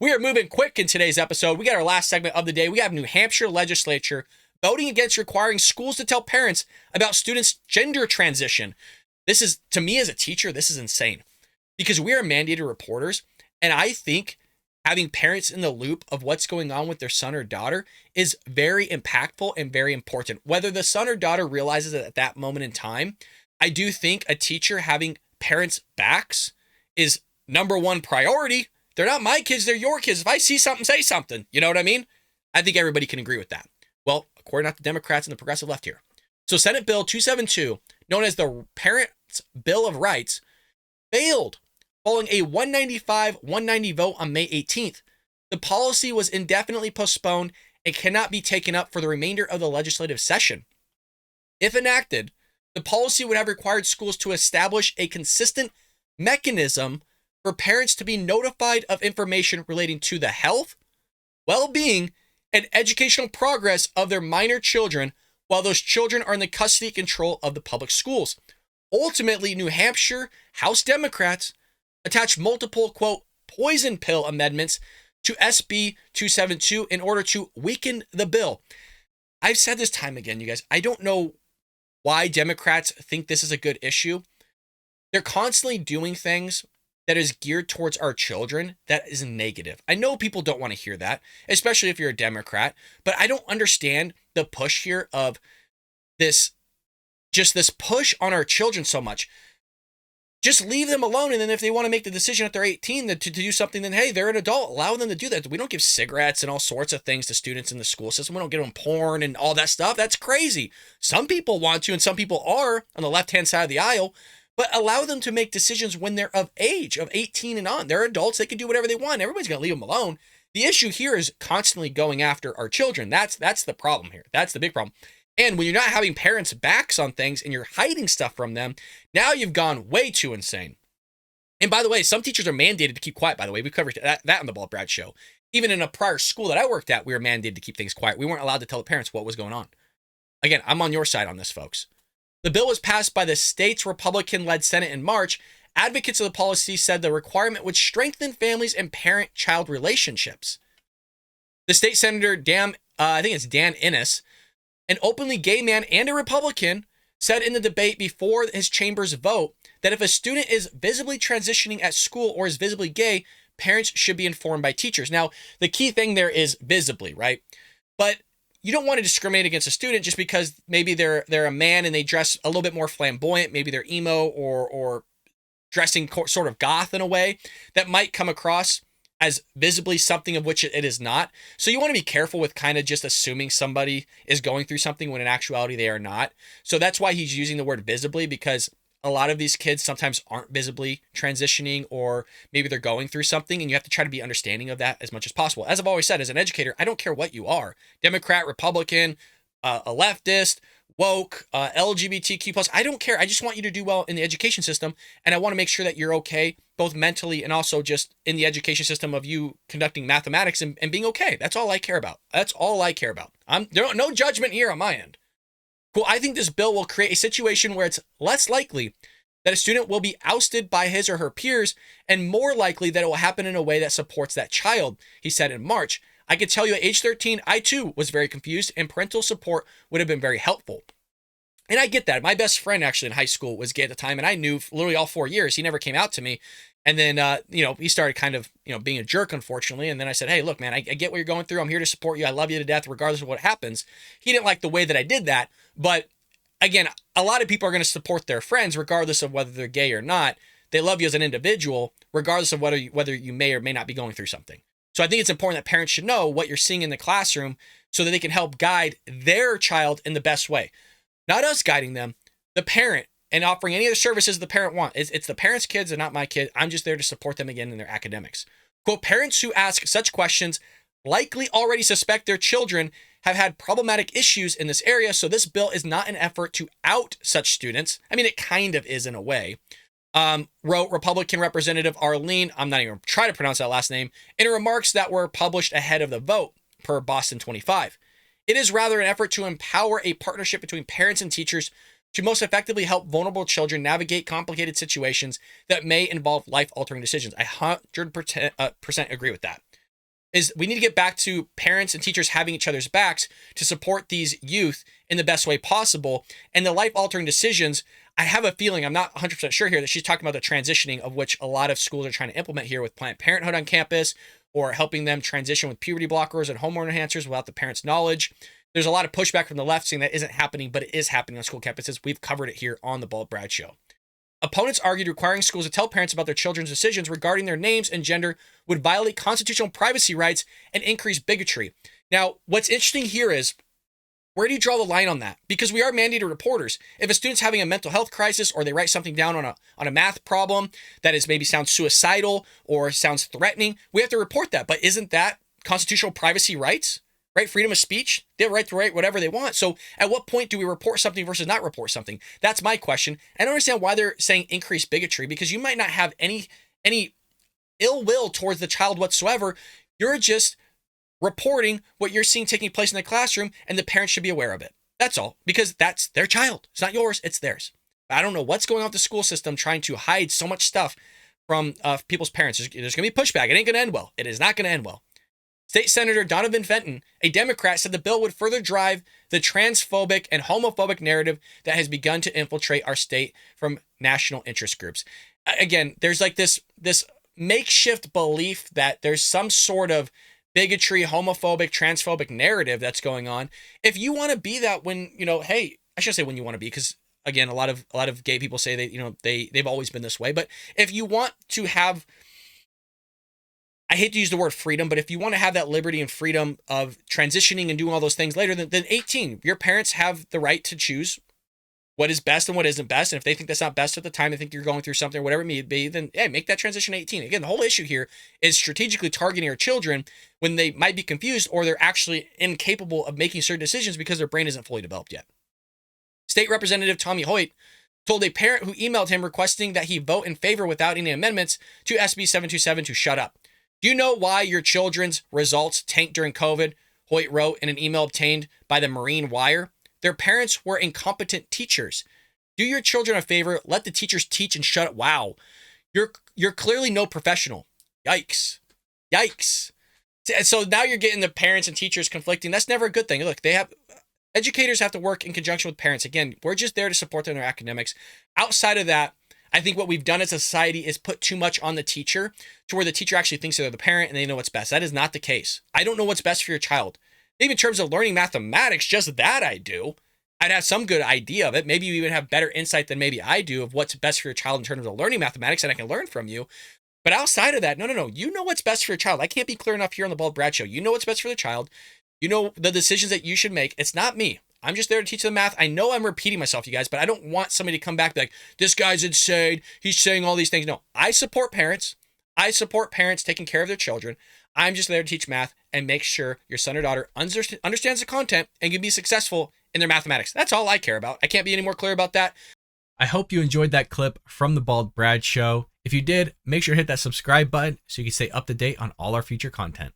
We are moving quick in today's episode. We got our last segment of the day. We have New Hampshire legislature voting against requiring schools to tell parents about students' gender transition. This is, to me as a teacher, this is insane because we are mandated reporters. And I think having parents in the loop of what's going on with their son or daughter is very impactful and very important. Whether the son or daughter realizes it at that moment in time, I do think a teacher having parents' backs is number one priority. They're not my kids, they're your kids. If I see something, say something. You know what I mean? I think everybody can agree with that. Well, according to the Democrats and the progressive left here. So Senate Bill 272, known as the Parents' Bill of Rights, failed following a 195-190 vote on May 18th. The policy was indefinitely postponed and cannot be taken up for the remainder of the legislative session. If enacted, the policy would have required schools to establish a consistent mechanism for parents to be notified of information relating to the health, well-being, and educational progress of their minor children while those children are in the custody and control of the public schools. Ultimately, New Hampshire House Democrats attached multiple, quote, poison pill amendments to SB 272 in order to weaken the bill. I've said this time again, you guys, I don't know why Democrats think this is a good issue. They're constantly doing things that is geared towards our children that is negative. I know people don't want to hear that, especially if you're a Democrat, but I don't understand the push here of this push on our children so much. Just leave them alone, and then if they want to make the decision at they're 18 to do something, then hey, they're an adult. Allow them to do that. We don't give cigarettes and all sorts of things to students in the school system. We don't give them porn and all that stuff. That's crazy. Some people want to, and some people are on the left-hand side of the aisle, but allow them to make decisions when they're of age, of 18 and on. They're adults. They can do whatever they want. Everybody's going to leave them alone. The issue here is constantly going after our children. That's the problem here. That's the big problem. And when you're not having parents' backs on things and you're hiding stuff from them, now you've gone way too insane. And by the way, some teachers are mandated to keep quiet, by the way. We covered that on the Bald Brad show. Even in a prior school that I worked at, we were mandated to keep things quiet. We weren't allowed to tell the parents what was going on. Again, I'm on your side on this, folks. The bill was passed by the state's Republican-led Senate in March. Advocates of the policy said the requirement would strengthen families and parent-child relationships. The state senator, Dan Innes, an openly gay man and a Republican, said in the debate before his chamber's vote that if a student is visibly transitioning at school or is visibly gay, parents should be informed by teachers. Now, the key thing there is visibly, right? But you don't want to discriminate against a student just because maybe they're a man and they dress a little bit more flamboyant. Maybe they're emo or dressing sort of goth in a way that might come across as visibly something of which it is not. So you want to be careful with kind of just assuming somebody is going through something when in actuality they are not. So that's why he's using the word visibly, because a lot of these kids sometimes aren't visibly transitioning, or maybe they're going through something, and you have to try to be understanding of that as much as possible. As I've always said, as an educator, I don't care what you are, Democrat, Republican, a leftist, woke, LGBTQ+, I don't care. I just want you to do well in the education system, and I want to make sure that you're okay, both mentally and also just in the education system of you conducting mathematics and being okay. That's all I care about. That's all I care about. No judgment here on my end. Cool. I think this bill will create a situation where it's less likely that a student will be ousted by his or her peers and more likely that it will happen in a way that supports that child, he said in March. I could tell you at age 13, I too was very confused, and parental support would have been very helpful. And I get that. My best friend actually in high school was gay at the time, and I knew literally all 4 years. He never came out to me. And then, he started kind of, being a jerk, unfortunately. And then I said, hey, look, man, I get what you're going through. I'm here to support you. I love you to death, regardless of what happens. He didn't like the way that I did that. But again, a lot of people are going to support their friends, regardless of whether they're gay or not. They love you as an individual, regardless of whether you may or may not be going through something. So I think it's important that parents should know what you're seeing in the classroom so that they can help guide their child in the best way. Not us guiding them, the parent, and offering any of the services the parent wants. It's the parent's kids and not my kid. I'm just there to support them again in their academics. Quote, parents who ask such questions likely already suspect their children have had problematic issues in this area, so this bill is not an effort to out such students. I mean, it kind of is in a way. Wrote Republican Representative Arlene, I'm not even going to try to pronounce that last name, in remarks that were published ahead of the vote, per Boston 25. It is rather an effort to empower a partnership between parents and teachers to most effectively help vulnerable children navigate complicated situations that may involve life-altering decisions. I 100% agree with that. is we need to get back to parents and teachers having each other's backs to support these youth in the best way possible. And the life-altering decisions, I have a feeling, I'm not 100% sure here, that she's talking about the transitioning of which a lot of schools are trying to implement here with Planned Parenthood on campus, or helping them transition with puberty blockers and hormone enhancers without the parents' knowledge. There's a lot of pushback from the left saying that isn't happening, but it is happening on school campuses. We've covered it here on the Bald Brad Show. Opponents argued requiring schools to tell parents about their children's decisions regarding their names and gender would violate constitutional privacy rights and increase bigotry. Now, what's interesting here is, where do you draw the line on that? Because we are mandated reporters. If a student's having a mental health crisis, or they write something down on a math problem that is maybe sounds suicidal or sounds threatening, we have to report that. But isn't that constitutional privacy rights? Right? Freedom of speech. They have a right to write whatever they want. So at what point do we report something versus not report something? That's my question. I don't understand why they're saying increased bigotry, because you might not have any ill will towards the child whatsoever. You're just reporting what you're seeing taking place in the classroom, and the parents should be aware of it. That's all, because that's their child. It's not yours, it's theirs. I don't know what's going on with the school system trying to hide so much stuff from people's parents. There's going to be pushback. It ain't going to end well. It is not going to end well. State Senator Donovan Fenton, a Democrat, said the bill would further drive the transphobic and homophobic narrative that has begun to infiltrate our state from national interest groups. Again, there's like this makeshift belief that there's some sort of bigotry, homophobic, transphobic narrative that's going on. If you want to be that, when, hey, I shouldn't say when you want to be, because again, a lot of gay people say they've always been this way. But if you want to have, I hate to use the word freedom, but if you want to have that liberty and freedom of transitioning and doing all those things later, then 18, your parents have the right to choose what is best and what isn't best. And if they think that's not best at the time, they think you're going through something or whatever it may be, then make that transition 18. Again, the whole issue here is strategically targeting our children when they might be confused, or they're actually incapable of making certain decisions because their brain isn't fully developed yet. State Representative Tommy Hoyt told a parent who emailed him requesting that he vote in favor without any amendments to SB 727 to shut up. Do you know why your children's results tanked during COVID? Hoyt wrote in an email obtained by the Marine Wire. Their parents were incompetent teachers. Do your children a favor. Let the teachers teach and shut up. Wow. You're clearly no professional. Yikes. Yikes. So now you're getting the parents and teachers conflicting. That's never a good thing. Look, educators have to work in conjunction with parents. Again, we're just there to support them in their academics. Outside of that, I think what we've done as a society is put too much on the teacher to where the teacher actually thinks they're the parent and they know what's best. That is not the case. I don't know what's best for your child. Maybe in terms of learning mathematics, just that I do. I'd have some good idea of it. Maybe you even have better insight than maybe I do of what's best for your child in terms of learning mathematics, and I can learn from you. But outside of that, no. You know what's best for your child. I can't be clear enough here on the Bald Brad Show. You know what's best for the child. You know the decisions that you should make. It's not me. I'm just there to teach them math. I know I'm repeating myself, you guys, but I don't want somebody to come back and be like, this guy's insane. He's saying all these things. No, I support parents. I support parents taking care of their children. I'm just there to teach math and make sure your son or daughter understands the content and can be successful in their mathematics. That's all I care about. I can't be any more clear about that. I hope you enjoyed that clip from the Bald Brad Show. If you did, make sure to hit that subscribe button so you can stay up to date on all our future content.